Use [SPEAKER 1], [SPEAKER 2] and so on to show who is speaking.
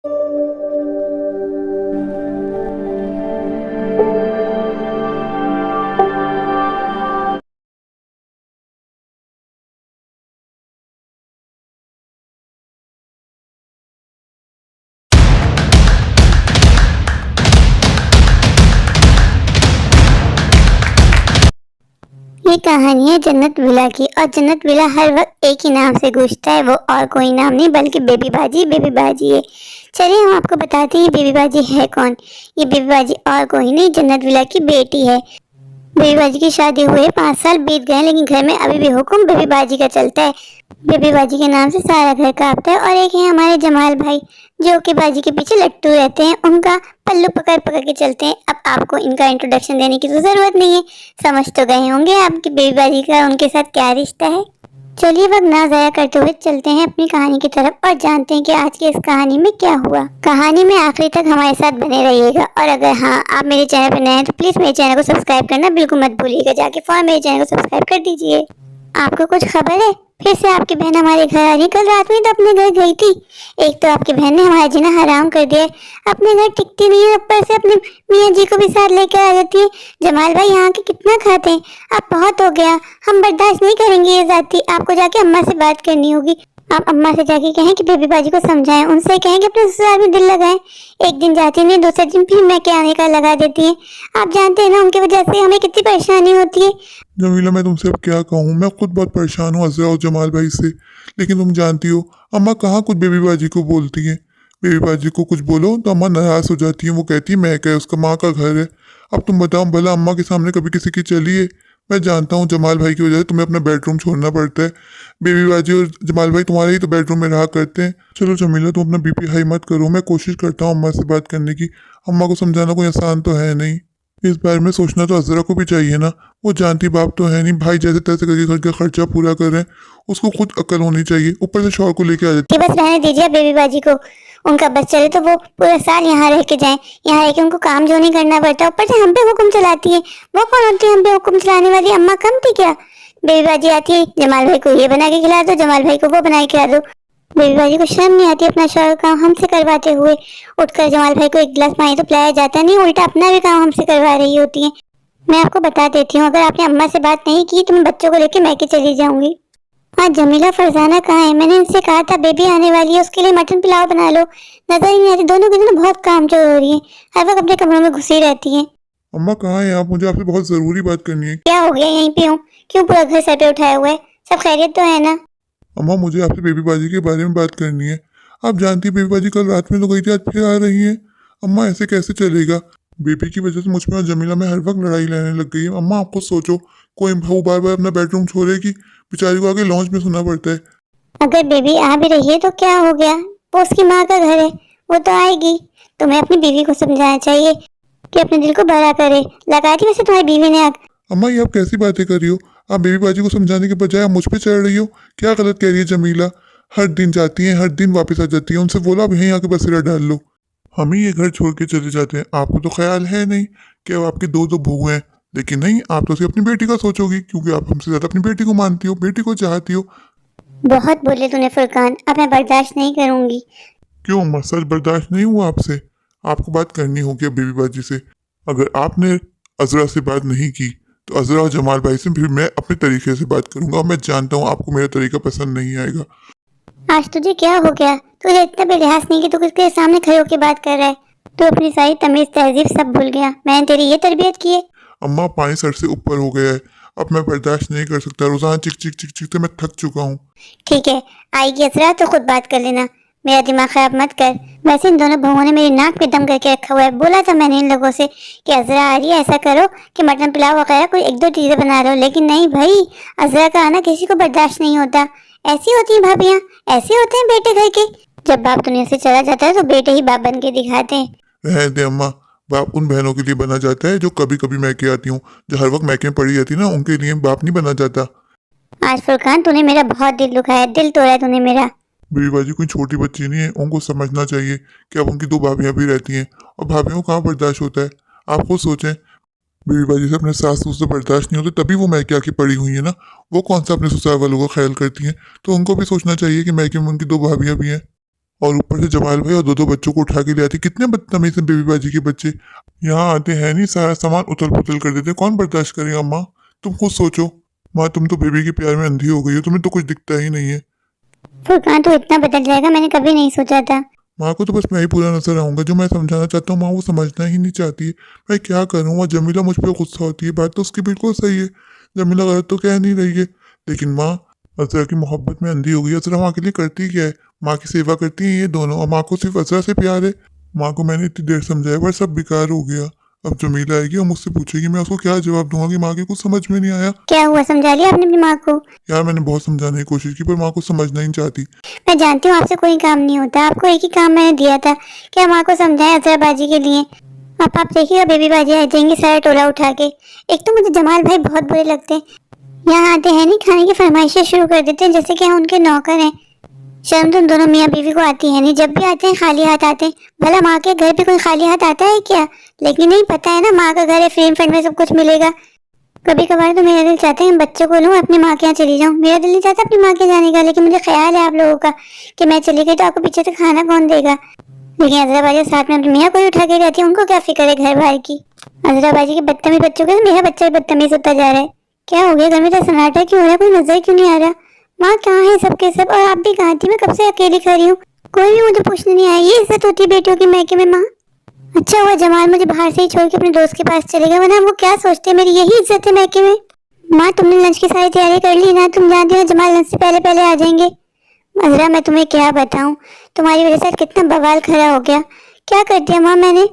[SPEAKER 1] ये कहानी है जन्नत विला की। और जन्नत विला हर वक्त एक ही नाम से गूंजता है, वो और कोई नाम नहीं बल्कि बेबी बाजी। बेबी बाजी है। चलिए हम आपको बताते हैं बेबी बाजी है कौन। ये बेबी बाजी और कोई नहीं, जन्नत विला की बेटी है। बेबी बाजी की शादी हुए 5 साल बीत गए, लेकिन घर में अभी भी हुक्म बेबी बाजी का चलता है। बेबी बाजी के नाम से सारा घर कांपता है। और एक है हमारे जमाल भाई, जो कि बाजी के पीछे लट्टू रहते हैं, उनका पल्लू पकड़ पकड़ के चलते हैं। अब आपको इनका इंट्रोडक्शन देने की तो जरूरत नहीं है, समझ तो गए होंगे आपकी बेबी बाजी का उनके साथ क्या रिश्ता है। चलिए वक्त ना ज़ाया करते हुए चलते हैं अपनी कहानी की तरफ और जानते हैं कि आज की इस कहानी में क्या हुआ। कहानी में आखिरी तक हमारे साथ बने रहिएगा। और अगर हाँ आप मेरे चैनल पर नए हैं तो प्लीज़ मेरे चैनल को सब्सक्राइब करना बिल्कुल मत भूलिएगा। जाके फौरन मेरे चैनल को सब्सक्राइब कर दीजिए। आपको कुछ खबर है? फिर से आपकी बहन हमारे घर आ रही। कल रात में तो अपने घर गई थी। एक तो आपकी बहन ने हमारा जीना हराम कर दिया है, अपने घर टिकती नहीं है, ऊपर से अपने मियाँ जी को भी साथ लेकर आ जाती है। जमाल भाई यहाँ के कितना खाते हैं, अब बहुत हो गया, हम बर्दाश्त नहीं करेंगे ये जाती। आपको जाके अम्मा से बात करनी होगी। आप अम्मा से जाके कहें कि बेबी बाजी को समझाएं, उनसे कहें कि अपने ससुराल में दिल लगाएं। एक दिन जाती नहीं, दूसरे दिन फिर मैं के आने का लगा देती है। आप जानते हैं ना उनकी वजह से हमें कितनी परेशानी होती है।
[SPEAKER 2] जमीला, मैं तुमसे अब क्या कहूँ। मैं खुद बहुत परेशान हूँ अज़रा और जमाल भाई से। लेकिन तुम जानती हो अम्मा कहाँ कुछ बेबी बाजी को बोलती हैं। बेबी बाजी को कुछ बोलो तो अम्मा नाराज़ हो जाती है। वो कहती है मैं क्या, उसका माँ का घर है। अब तुम बताओ भला अम्मा के सामने कभी किसी की चली है? मैं जानता हूँ जमाल भाई की वजह से तुम्हें अपना बेडरूम छोड़ना पड़ता है। बेबी बाजी और जमाल भाई तुम्हारे ही तो बेडरूम में रहा करते हैं। चलो जमीला, तुम अपना बीपी हाई मत करो। मैं कोशिश करता हूँ अम्मा से बात करने की। अम्मा को समझाना कोई आसान तो है नहीं। इस बारे में सोचना तो अज़रा को भी चाहिए ना। वो जानती बाप तो है नहीं, भाई जैसे तैसे करके घर का खर्चा पूरा कर रहे हैं। उसको खुद अकल होनी चाहिए, ऊपर से शौहर को लेके आ जाती
[SPEAKER 1] कि बस रहने दीजिए बेबी बाजी को। उनका बस चले तो वो पूरा साल यहाँ रह के जाएं। यहाँ रह के उनको काम जो नहीं करना पड़ता, ऊपर से हम पे हुक्म चलाती है। वो कौन होती है हम पे हुक्म चलाने वाली? अम्मा कम थी क्या? बेबी बाजी आती है, जमाल भाई को ये बना के खिला दो, जमाल भाई को वो बना के खिला दो। बेबी बाजी को शर्म नहीं आती अपना शौहर काम हमसे करवाते हुए। उठकर जमाल भाई को एक गिलास पानी तो पिलाया जाता नहीं, उल्टा अपना भी काम हमसे करवा रही होती है। मैं आपको बता देती हूँ, अगर आपने अम्मा से बात नहीं की तो मैं बच्चों को लेकर मैके चली जाऊंगी। हाँ जमीला, फरजाना कहाँ है? मैंने इनसे कहा था बेबी आने वाली है, उसके लिए मटन पुलाव बना लो। नजर ही नहीं आती, दोनों की दोनों बहुत कामचोर हो रही है, हर वक्त अपने कमरों में घुसी रहती हैं।
[SPEAKER 2] अम्मा कहाँ है आप? मुझे आपसे बहुत ज़रूरी बात करनी है।
[SPEAKER 1] क्या हो गया? यहीं पे हूँ। क्यों पूरा घर सर पे उठाया हुआ है? सब खैरियत तो है ना?
[SPEAKER 2] अम्मा मुझे आपसे बेबी बाजी के बारे में बात करनी है। आप जानती है बेबी बाजी कल रात में तो गई थी, आज फिर आ रही है। अम्मा ऐसे कैसे चलेगा? बेबी की वजह से मुझ में और जमीला में हर वक्त लड़ाई रहने लग गई है। अम्मा आप खुद सोचो, कोई बहू बार बार अपना बेडरूम छोड़ेगी? बेचारी को आगे लॉन्च में सुनना पड़ता है।
[SPEAKER 1] अगर बेबी आ भी रही है तो क्या हो गया, वो उसकी माँ का घर है, वो तो आएगी। तुम्हें अपनी बीवी को समझाना चाहिए कि अपने दिल को बड़ा करे। लगा दी वैसे तुम्हारी बीवी ने आग।
[SPEAKER 2] अम्मा ये आप कैसी बातें कर रही हो? आप बेबी बाजी को समझाने के बजाय आप मुझ पे चढ़ रही हो। क्या गलत कह रही है जमीला? हर दिन जाती है, हर दिन वापस आ जाती है। उनसे बोला अब यहीं आके बसेरा डाल लो। हम ही ये घर छोड़ के चले जाते हैं। आपको तो ख्याल है नहीं कि अब आपकी दो दो बहू हैं। लेकिन नहीं, आप तो सिर्फ अपनी बेटी का सोचोगी, क्योंकि आप हमसे ज्यादा अपनी बेटी को मानती हो, बेटी को चाहती हो।
[SPEAKER 1] बहुत बोले तूने फुरकान, अब मैं बर्दाश्त नहीं करूंगी।
[SPEAKER 2] क्यों अम्मा, सच बर्दाश्त नहीं हुआ आपसे? आपको बात करनी होगी अब बेबी बाजी से। अगर आपने अजरा से बात नहीं की तो अजरा और जमाल भाई से फिर मैं अपने तरीके से बात करूंगा। और मैं जानता हूँ आपको मेरा तरीका पसंद नहीं आएगा।
[SPEAKER 1] आज तुझे क्या हो गया? तुझे इतना भी लिहाज नहीं कि तू किसके सामने खड़े होकर बात कर रहा है। तू अपनी सारी तमीज तहजीब सब भूल गया। मैंने तेरी ये तरबियत की है?
[SPEAKER 2] अम्मा पानी सर से ऊपर हो गया है, अब मैं बर्दाश्त नहीं कर सकता। रोजाना चिक चिक चिक चिक से मैं थक चुका हूँ।
[SPEAKER 1] ठीक है, आएगी असरा तो खुद बात कर लेना, मेरा दिमाग खराब मत कर। वैसे इन दोनों बहुओं ने मेरी नाक पे दम करके रखा हुआ है। बोला था मैंने इन लोगों से कि अजरा आ रही है, ऐसा करो कि मटन पुलाव वगैरह कोई एक दो चीजें बना लो, लेकिन नहीं भाई, अजरा का आना किसी को बर्दाश्त नहीं होता। ऐसी होती हैं भाभियाँ, ऐसे होते हैं बेटे घर के। जब बाप दुनिया से चला जाता है तो बेटे ही बाप बन के दिखाते हैं।
[SPEAKER 2] रहने दे अम्मा, बाप उन बहनों के लिए बना जाता है जो कभी कभी मैके आती हूँ। जो हर वक्त मैके में पड़ी रहती है ना, उनके लिए बाप नहीं बना जाता।
[SPEAKER 1] आज फुरकान तूने मेरा बहुत दिल दुखाया, दिल तोड़ा तूने मेरा।
[SPEAKER 2] बेबी बाजी कोई छोटी बच्ची नहीं है, उनको समझना चाहिए कि अब उनकी दो भाभियां भी रहती हैं और भाभियों को कहाँ बर्दाश्त होता है। आप खुद सोचें, बेबी बाजी से अपने सास ससुर से बर्दाश्त नहीं होते, तभी वो मैके आके पड़ी हुई है ना। वो कौन सा अपने ससुराल वालों का ख्याल करती हैं? तो उनको भी सोचना चाहिए कि मैके में उनकी दो भाभियां भी हैं। और ऊपर से जमाल भाई और दो दो बच्चों को उठा के ले आती। कितने बदतमीज हैं बेबी बाजी के बच्चे। यहाँ आते हैं नहीं, सारा सामान उथल पुथल कर देते। कौन बर्दाश्त करेगा माँ? तुम खुद सोचो। माँ तुम तो बेबी के प्यार में अंधी हो गई हो, तुम्हें तो कुछ दिखता ही नहीं है।
[SPEAKER 1] फुरकान तो इतना बदल जाएगा मैंने कभी नहीं सोचा था।
[SPEAKER 2] माँ को तो बस मैं ही पूरा नजर आऊंगा। जो मैं समझाना चाहता हूँ माँ वो समझना ही नहीं चाहती है। मैं क्या करूँ? वहाँ जमीला मुझ पर गुस्सा होती है। बात तो उसकी बिल्कुल सही है, जमीला गलत तो कह नहीं रही है। लेकिन माँ अजरा की मोहब्बत में अंधी हो गई। अजरा माँ के लिए करती क्या है? माँ की सेवा करती हैं ये दोनों, और माँ को सिर्फ अजरा से प्यार है। माँ को मैंने इतनी देर समझाया पर सब बेकार हो गया। अब जमीला आएगी और मुझसे पूछेगी, मैं उसको क्या जवाब दूंगा कि माँ के कुछ समझ में नहीं आया।
[SPEAKER 1] क्या हुआ, समझा लिया आपने अपनी माँ को?
[SPEAKER 2] यार मैंने बहुत समझाने की कोशिश की पर माँ को समझना ही नहीं चाहती।
[SPEAKER 1] मैं जानती हूँ आपसे कोई काम नहीं होता, आपको एक ही काम मैंने दिया था कि हम माँ को समझाएं अजरा बाजी के लिए। अब आप देखिएगा बेबी बाजी आ जाएंगी सारा टोला उठा के। एक तो मुझे जमाल भाई बहुत बुरे लगते हैं, यहाँ आते हैं नहीं खाने की फरमाइशें शुरू कर देते हैं जैसे कि हम उनके नौकर हैं। शर्म तो उन दोनों मियाँ बीवी को आती है नहीं, जब भी आते हैं खाली हाथ आते हैं। भला माँ के घर पे कोई खाली हाथ आता है क्या? लेकिन नहीं पता है ना माँ का घर है, फ्रेम फ्रेंड में सब कुछ मिलेगा। कभी कभार तो मेरा दिल चाहता है मैं बच्चों को लूँ अपनी माँ के यहाँ चली जाऊँ। मेरा दिल नहीं चाहता अपनी माँ के जाने का, लेकिन मुझे ख्याल है आप लोगों का कि मैं चली गई तो आपको पीछे से खाना कौन देगा। लेकिन अजरा बाजी साथ में अपनी मियाँ को ही उठा के रहती है, उनको क्या फिक्र है घर बार की। अजरा बाजी के बदतमीज बच्चों के मेरा बच्चा भी बदतमीज होता जा रहा है। क्या हो गया घर में, तो सन्नाटा क्यों हो रहा है? कोई नजर क्यों नहीं आ रहा? माँ कहाँ है सबके सब? और आप भी कहाँ थी? मैं कब से अकेली खड़ी हूँ, कोई भी मुझे पूछने नहीं आया। ये इज्जत होती है बेटियों की मैके में। माँ अच्छा हुआ जमाल मुझे बाहर से ही छोड़ के अपने दोस्त के पास चले गए, वरना वो क्या सोचते हैं, मेरी यही इज्जत है मैके में। माँ तुमने लंच की सारी तैयारी कर ली ना? तुम जानती हो जमाल लंच से पहले पहले आ जाएंगे। अजरा मैं तुम्हें क्या बताऊं, तुम्हारी वजह से कितना बवाल खड़ा हो गया। क्या कर दिया माँ मैंने?